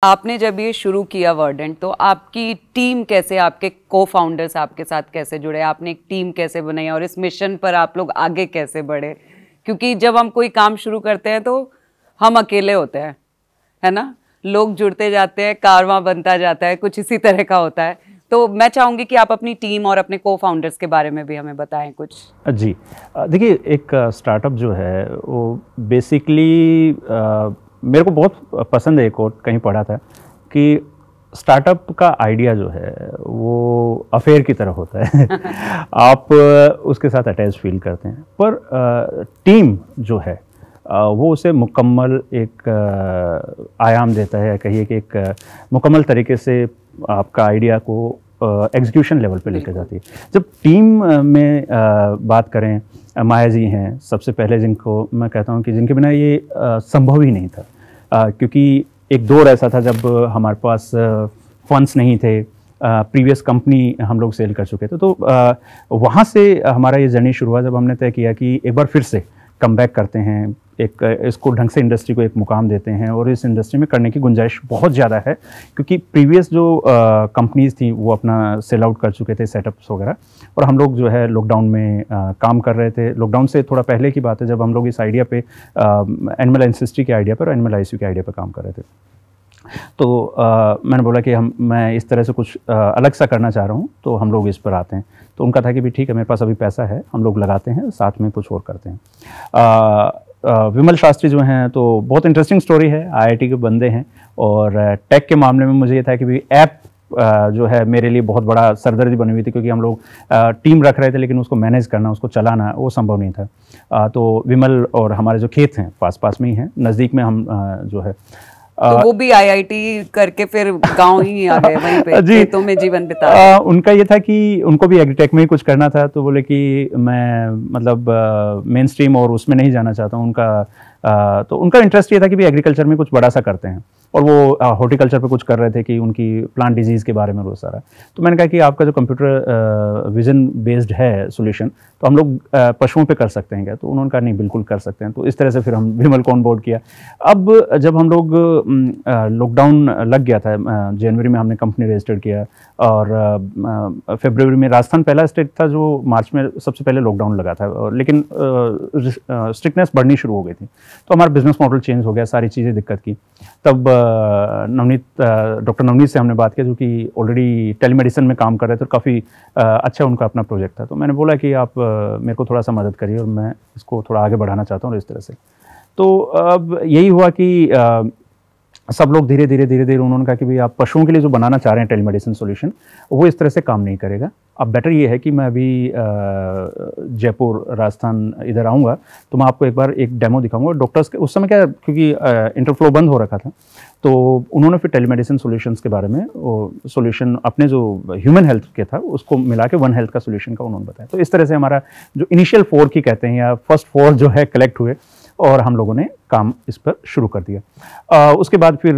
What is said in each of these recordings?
आपने जब ये शुरू किया वर्डेंट, तो आपकी टीम कैसे, आपके को फाउंडर्स आपके साथ कैसे जुड़े, आपने एक टीम कैसे बनाई और इस मिशन पर आप लोग आगे कैसे बढ़े? क्योंकि जब हम कोई काम शुरू करते हैं तो हम अकेले होते हैं, है ना, लोग जुड़ते जाते हैं, कारवां बनता जाता है, कुछ इसी तरह का होता है। तो मैं चाहूंगी कि आप अपनी टीम और अपने को फाउंडर्स के बारे में भी हमें बताएं कुछ। जी, देखिए, एक स्टार्टअप जो है वो बेसिकली मेरे को बहुत पसंद है। एक और कहीं पढ़ा था कि स्टार्टअप का आइडिया जो है वो अफेयर की तरह होता है आप उसके साथ अटैच फील करते हैं, पर टीम जो है वो उसे मुकम्मल एक आयाम देता है, कहिए कि एक मुकम्मल तरीके से आपका आइडिया को एग्जीक्यूशन लेवल पे लेकर जाती है। जब टीम में बात करें, माया जी हैं सबसे पहले, जिनको मैं कहता हूँ कि जिनके बिना ये संभव ही नहीं था, क्योंकि एक दौर ऐसा था जब हमारे पास फंड्स नहीं थे, प्रीवियस कंपनी हम लोग सेल कर चुके थे, तो वहाँ से हमारा ये जर्नी शुरू हुआ जब हमने तय किया कि एक बार फिर से कम बैक करते हैं, एक इसको ढंग से इंडस्ट्री को एक मुकाम देते हैं, और इस इंडस्ट्री में करने की गुंजाइश बहुत ज़्यादा है, क्योंकि प्रीवियस जो कंपनीज थी वो अपना सेल आउट कर चुके थे, सेटअप्स वगैरह, और हम लोग जो है लॉकडाउन में काम कर रहे थे। लॉकडाउन से थोड़ा पहले की बात है जब हम लोग इस आइडिया पे एनिमल एंसेस्ट्री के आइडिया पर, एनिमल आईसीयू के आइडिया पर काम कर रहे थे। तो मैंने बोला कि मैं इस तरह से कुछ अलग सा करना चाह रहा हूँ, तो हम लोग इस पर आते हैं। तो उनका था कि भी ठीक है, मेरे पास अभी पैसा है, हम लोग लगाते हैं, साथ में कुछ और करते हैं। विमल शास्त्री जो हैं, तो बहुत इंटरेस्टिंग स्टोरी है, आईआईटी के बंदे हैं, और टेक के मामले में मुझे ये था कि भी ऐप जो है मेरे लिए बहुत बड़ा सरदर्दी बनी हुई थी, क्योंकि हम लोग टीम रख रहे थे लेकिन उसको मैनेज करना, उसको चलाना वो संभव नहीं था। तो विमल और हमारे जो खेत हैं पास पास में ही हैं, नज़दीक में हम जो है, तो वो भी आईआईटी करके फिर गांव ही आ गए, वहीं पे खेतों में जीवन बिता। उनका ये था कि उनको भी एग्रीटेक में ही कुछ करना था, तो बोले कि मैं मतलब मेन स्ट्रीम और उसमें नहीं जाना चाहता हूँ। तो उनका इंटरेस्ट ये था कि भी एग्रीकल्चर में कुछ बड़ा सा करते हैं, और वो हॉर्टिकल्चर पे कुछ कर रहे थे कि उनकी प्लांट डिजीज़ के बारे में वो सारा। तो मैंने कहा कि आपका जो कंप्यूटर विजन बेस्ड है सॉल्यूशन, तो हम लोग पशुओं पे कर सकते हैं क्या? तो उन्होंने कहा नहीं, बिल्कुल कर सकते हैं। तो इस तरह से फिर हम विमल को ऑन बोर्ड किया। अब जब हम लोग लॉकडाउन लग गया था, जनवरी में हमने कंपनी रजिस्टर्ड किया, और फरवरी में राजस्थान पहला स्टेट था जो मार्च में सबसे पहले लॉकडाउन लगा था, लेकिन स्ट्रिक्टनेस बढ़नी शुरू हो गई थी, तो हमारा बिजनेस मॉडल चेंज हो गया, सारी चीज़ें दिक्कत की। तब डॉक्टर नवनीत से हमने बात की, जो कि ऑलरेडी टेलीमेडिसिन में काम कर रहे थे, तो काफ़ी अच्छा उनका अपना प्रोजेक्ट था। तो मैंने बोला कि आप मेरे को थोड़ा सा मदद करिए, और मैं इसको थोड़ा आगे बढ़ाना चाहता हूँ, और इस तरह से। तो अब यही हुआ कि सब लोग धीरे धीरे उन्होंने कहा कि भाई आप पशुओं के लिए जो बनाना चाह रहे हैं टेलीमेडिसिन सॉल्यूशन, वो इस तरह से काम नहीं करेगा। अब बेटर ये है कि मैं अभी जयपुर राजस्थान इधर आऊँगा, तो मैं आपको एक बार एक डेमो दिखाऊंगा। डॉक्टर्स के उस समय क्या, क्योंकि इंटरफ्लो बंद हो रखा था, तो उन्होंने फिर टेलीमेडिसिन सॉल्यूशंस के बारे में वो सॉल्यूशन अपने जो ह्यूमन हेल्थ के था उसको मिला के वन हेल्थ का सॉल्यूशन का उन्होंने बताया। तो इस तरह से हमारा जो इनिशियल 4 की कहते हैं, या फर्स्ट 4 जो है कलेक्ट हुए, और हम लोगों ने काम इस पर शुरू कर दिया। उसके बाद फिर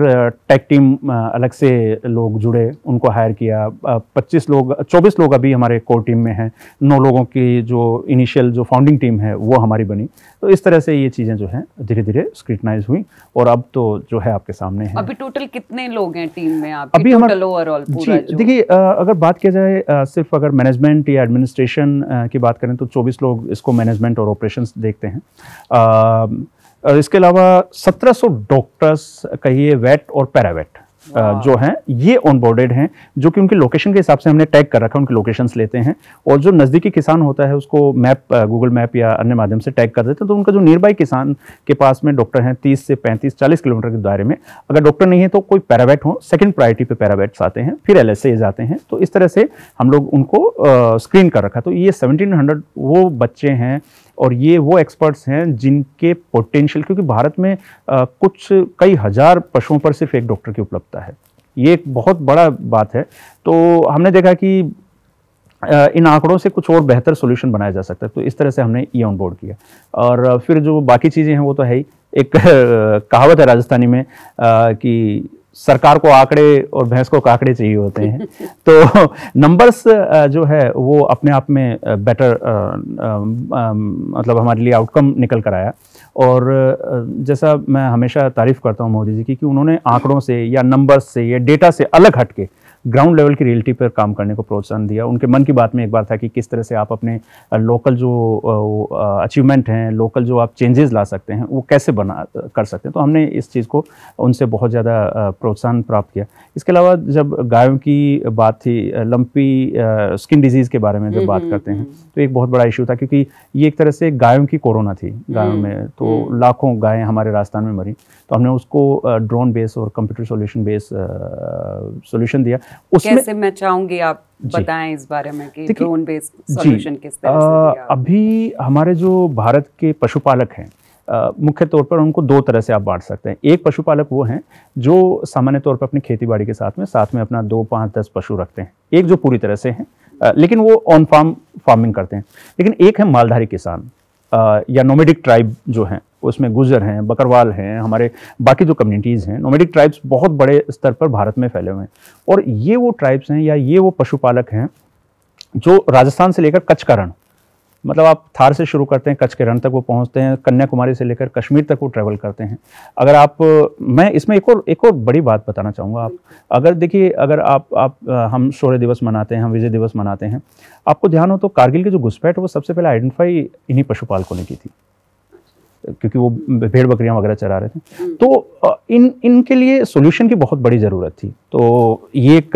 टेक टीम अलग से लोग जुड़े, उनको हायर किया। 24 लोग अभी हमारे कोर टीम में हैं। 9 लोगों की जो इनिशियल जो फाउंडिंग टीम है वो हमारी बनी। तो इस तरह से ये चीज़ें जो हैं धीरे धीरे स्क्रूटनाइज हुई, और अब तो जो है आपके सामने है। अभी टोटल कितने लोग हैं टीम में आपके? अभी टोटल ओवरऑल पूरा? जी, देखिए, अगर बात किया जाए सिर्फ अगर मैनेजमेंट या एडमिनिस्ट्रेशन की बात करें, तो 24 लोग इसको मैनेजमेंट और ऑपरेशंस देखते हैं। और इसके अलावा 1700 डॉक्टर्स कहिए, वेट और पैरावेट जो हैं, ये ऑनबोर्डेड हैं, जो कि उनकी लोकेशन के हिसाब से हमने टैग कर रखा है, उनकी लोकेशंस लेते हैं, और जो नज़दीकी किसान होता है उसको मैप, गूगल मैप या अन्य माध्यम से टैग कर देते हैं। तो उनका जो नियर बाई किसान के पास में डॉक्टर हैं 30 से 35-40 किलोमीटर के दायरे में, अगर डॉक्टर नहीं है तो कोई पैरावेट हो, सेकंड प्रायोरिटी पे पैरावेट्स आते हैं, फिर एलएसए आते हैं। तो इस तरह से हम लोग उनको स्क्रीन कर रखा। तो ये 1700 वो बच्चे हैं, और ये वो एक्सपर्ट्स हैं जिनके पोटेंशियल, क्योंकि भारत में कुछ कई हज़ार पशुओं पर सिर्फ एक डॉक्टर की उपलब्धता है, ये एक बहुत बड़ा बात है। तो हमने देखा कि इन आंकड़ों से कुछ और बेहतर सॉल्यूशन बनाया जा सकता है, तो इस तरह से हमने ये ऑन बोर्ड किया। और फिर जो बाकी चीज़ें हैं वो तो है ही। एक कहावत है राजस्थानी में कि सरकार को आंकड़े और भैंस को काकड़े चाहिए होते हैं। तो नंबर्स जो है वो अपने आप में बेटर मतलब हमारे लिए आउटकम निकल कर आया, और जैसा मैं हमेशा तारीफ़ करता हूँ मोदी जी की कि उन्होंने आंकड़ों से या नंबर्स से या डेटा से अलग हटके ग्राउंड लेवल की रियलिटी पर काम करने को प्रोत्साहन दिया। उनके मन की बात में एक बार था कि किस तरह से आप अपने लोकल जो अचीवमेंट हैं, लोकल जो आप चेंजेस ला सकते हैं, वो कैसे कर सकते हैं। तो हमने इस चीज़ को उनसे बहुत ज़्यादा प्रोत्साहन प्राप्त किया। इसके अलावा जब गायों की बात थी, लंपी स्किन डिजीज़ के बारे में जब बात करते हैं तो एक बहुत बड़ा इशू था, क्योंकि ये एक तरह से गायों की कोरोना थी गायों में। तो लाखों गायें हमारे राजस्थान में मरी, तो हमने उसको ड्रोन बेस और कंप्यूटर सॉल्यूशन बेस सॉल्यूशन दिया। उसमें कैसे, मैं चाहूंगी आप बताएं इस बारे में कि ड्रोन बेस्ड सॉल्यूशन किस तरह से दिया? अभी हमारे जो भारत के पशुपालक हैं, मुख्य तौर पर उनको दो तरह से आप बांट सकते हैं। एक पशुपालक वो हैं जो सामान्य तौर पर अपनी खेती बाड़ी के साथ में अपना 2, 5, 10 पशु रखते हैं। एक जो पूरी तरह से हैं, लेकिन वो ऑन फार्मिंग करते हैं। लेकिन एक है मालधारी किसान या नोमेडिक ट्राइब जो हैं, उसमें गुर्जर हैं, बकरवाल हैं, हमारे बाकी जो कम्युनिटीज़ हैं। नोमेडिक ट्राइब्स बहुत बड़े स्तर पर भारत में फैले हुए हैं, और ये वो ट्राइब्स हैं या ये वो पशुपालक हैं जो राजस्थान से लेकर कच्छ का रण, मतलब आप थार से शुरू करते हैं, कच्छ के रण तक वो पहुंचते हैं, कन्याकुमारी से लेकर कश्मीर तक वो ट्रैवल करते हैं। अगर आप, मैं इसमें एक और बड़ी बात बताना चाहूँगा। आप अगर देखिए, अगर आप हम शौर्य दिवस मनाते हैं, हम विजय दिवस मनाते हैं, आपको ध्यान हो तो कारगिल की जो घुसपैठ है वो सबसे पहले आइडेंटिफाई इन्हीं पशुपालकों ने की थी, क्योंकि वो भेड़ बकरियां वगैरह चरा रहे थे। तो इनके लिए सॉल्यूशन की बहुत बड़ी ज़रूरत थी। तो ये एक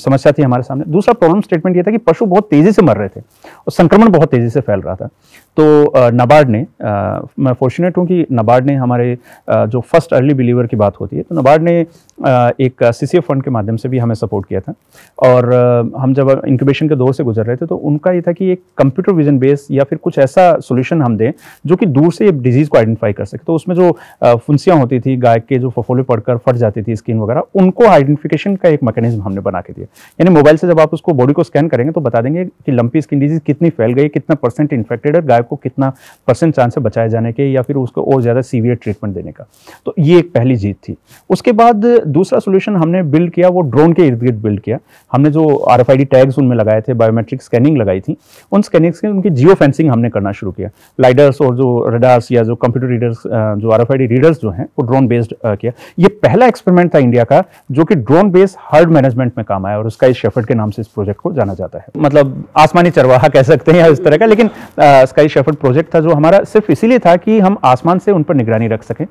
समस्या थी हमारे सामने। दूसरा प्रॉब्लम स्टेटमेंट ये था कि पशु बहुत तेज़ी से मर रहे थे और संक्रमण बहुत तेज़ी से फैल रहा था। तो नाबार्ड ने, मैं फॉर्चुनेट हूँ कि नाबार्ड ने हमारे जो फर्स्ट अर्ली बिलीवर की बात होती है, तो नाबार्ड ने एक CCF फंड के माध्यम से भी हमें सपोर्ट किया था। और हम जब इंक्यूबेशन के दौर से गुजर रहे थे तो उनका ये था कि एक कंप्यूटर विजन बेस या फिर कुछ ऐसा सोल्यूशन हम दें जो कि दूर से डिजीज़ को आइडेंटिफाई कर सके। तो उसमें जो फुंसियाँ होती थी गाय के, जो फफोले पड़कर फट जाती थी स्किन वगैरह, उनको आइडेंटिफिकेशन का एक मैकेनिज्म हमने बना के दिया। यानी मोबाइल से जब आप उसको बॉडी को स्कैन करेंगे तो बता देंगे कि लंपी स्किन डिजीज कितनी फैल गई, कितना % इन्फेक्टेड है, गाय को कितना % चांस है बचाए जाने के या फिर उसको और ज़्यादा सीवियर ट्रीटमेंट देने का। तो ये एक पहली जीत थी। उसके बाद दूसरा सोल्यूशन हमने बिल्ड किया, वो ड्रोन के इर्द गिर्द बिल्ड किया। हमने जो RFID टैग्स उनमें लगाए थे, बायोमेट्रिक स्कैनिंग लगाई थी, उन स्कैनिंग से उनकी जियो फेंसिंग हमने करना शुरू किया। लाइडर्स और जो रडार्स या जो कंप्यूटर रीडर्स, जो RFID रीडर्स जो हैं, वो ड्रोन बेस्ड किया। ये पहला एक्सपेरिमेंट था इंडिया का जो कि ड्रोन बेस्ड हर्ड मैनेजमेंट में काम आया, और स्काई शेफर्ड के नाम से इस प्रोजेक्ट को जाना जाता है। मतलब आसमानी चरवाहा कह सकते हैं या इस तरह का, लेकिन स्काई शेफर्ड प्रोजेक्ट था जो हमारा सिर्फ इसीलिए था कि हम आसमान से उन पर निगरानी रख सकें।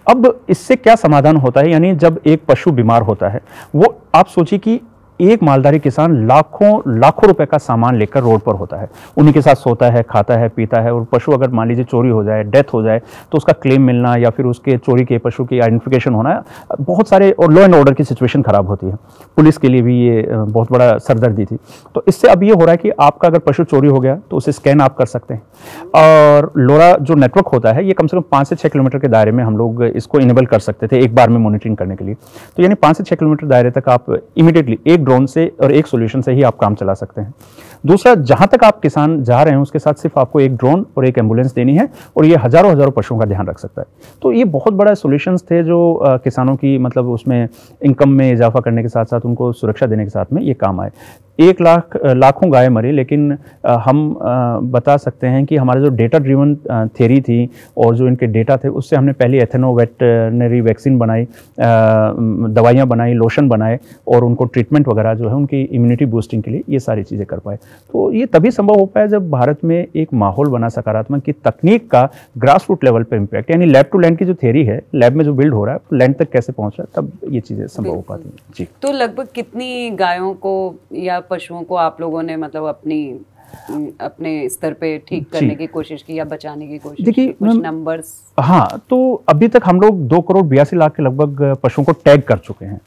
अब इससे क्या समाधान होता है, यानी जब एक पशु बीमार होता है, वो आप सोचिए कि एक मालधारी किसान लाखों रुपए का सामान लेकर रोड पर होता है, उन्हीं के साथ सोता है, खाता है, पीता है, और पशु अगर मान लीजिए चोरी हो जाए, डेथ हो जाए, तो उसका क्लेम मिलना या फिर उसके चोरी के पशु की आइडेंटिफिकेशन होना, बहुत सारे, और लॉ एंड ऑर्डर की सिचुएशन खराब होती है। पुलिस के लिए भी ये बहुत बड़ा सरदर्दी थी। तो इससे अब ये हो रहा है कि आपका अगर पशु चोरी हो गया तो उसे स्कैन आप कर सकते हैं, और लोरा जो नेटवर्क होता है ये कम से कम 5 से 6 किलोमीटर के दायरे में हम लोग इसको इनेबल कर सकते थे एक बार में मॉनिटरिंग करने के लिए। तो यानी 5 से 6 किलोमीटर दायरे तक आप इमीडिएटली एक ड्रोन से और एक सॉल्यूशन से ही आप काम चला सकते हैं। दूसरा, जहां तक आप किसान जा रहे हैं उसके साथ सिर्फ आपको एक ड्रोन और एक एम्बुलेंस देनी है, और ये हजारों पशुओं का ध्यान रख सकता है। तो ये बहुत बड़ा सॉल्यूशंस थे जो किसानों की, मतलब उसमें इनकम में इजाफा करने के साथ साथ उनको सुरक्षा देने के साथ में ये काम आए। 1 लाख लाखों गाय मरी, लेकिन हम बता सकते हैं कि हमारा जो डेटा ड्रिवन थ्योरी थी और जो इनके डेटा थे, उससे हमने पहले एथेनो वेटनरी वैक्सीन बनाई, दवाइयाँ बनाई, लोशन बनाए, और उनको ट्रीटमेंट वगैरह जो है उनकी इम्यूनिटी बूस्टिंग के लिए ये सारी चीज़ें कर पाए। तो ये तभी संभव हो पाया जब भारत में एक माहौल बना सकारात्मक, कि तकनीक का ग्रास रूट लेवल पर इम्पैक्ट, यानी लैब टू लैंड की जो थ्योरी है, लैब में जो बिल्ड हो रहा है लैंड तक कैसे पहुँच रहा है, तब ये चीज़ें संभव हो पाती हैं। जी। तो लगभग कितनी गायों को या पशुओं को आप लोगों ने मतलब अपने स्तर पे ठीक करने की कोशिश की या बचाने की कोशिश? देखिए कुछ नंबर्स। हाँ, तो अभी तक हम लोग 2,82,00,000 के लगभग पशुओं को टैग कर चुके हैं,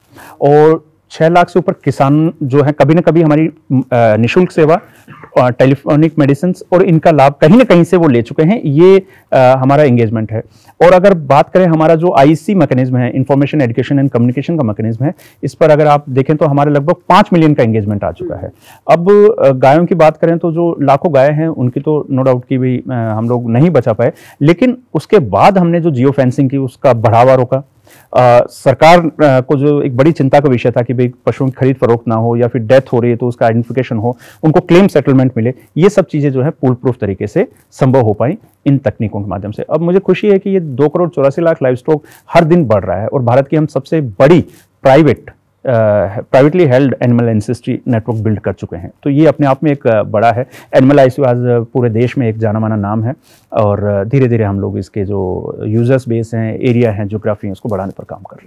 और 6 लाख से ऊपर किसान जो है कभी ना कभी हमारी निःशुल्क सेवा, टेलीफोनिक मेडिसिन और इनका लाभ कहीं ना कहीं से वो ले चुके हैं। ये हमारा एंगेजमेंट है। और अगर बात करें हमारा जो IEC मैकेनिज्म है, इंफॉर्मेशन एजुकेशन एंड कम्युनिकेशन का मैकेनिज्म है, इस पर अगर आप देखें तो हमारे लगभग 5 मिलियन का एंगेजमेंट आ चुका है। अब गायों की बात करें तो जो लाखों गाय हैं उनकी तो नो डाउट की भी हम लोग नहीं बचा पाए, लेकिन उसके बाद हमने जो जियो फेंसिंग की उसका बढ़ावा रोका, सरकार को जो एक बड़ी चिंता का विषय था कि भाई पशुओं की खरीद फरोख्त ना हो या फिर डेथ हो रही है तो उसका आइडेंटिफिकेशन हो, उनको क्लेम सेटलमेंट मिले, ये सब चीज़ें जो है फूल प्रूफ तरीके से संभव हो पाई इन तकनीकों के माध्यम से। अब मुझे खुशी है कि ये 2,84,00,000 लाइव स्टॉक हर दिन बढ़ रहा है और भारत की हम सबसे बड़ी privately held animal ancestry network build कर चुके हैं। तो ये अपने आप में एक बड़ा है। एनिमल आईसीयू आज पूरे देश में एक जाना माना नाम है और धीरे धीरे हम लोग इसके जो यूजर्स बेस हैं, एरिया हैं, ज्योग्राफी है, उसको बढ़ाने पर काम कर रहे हैं।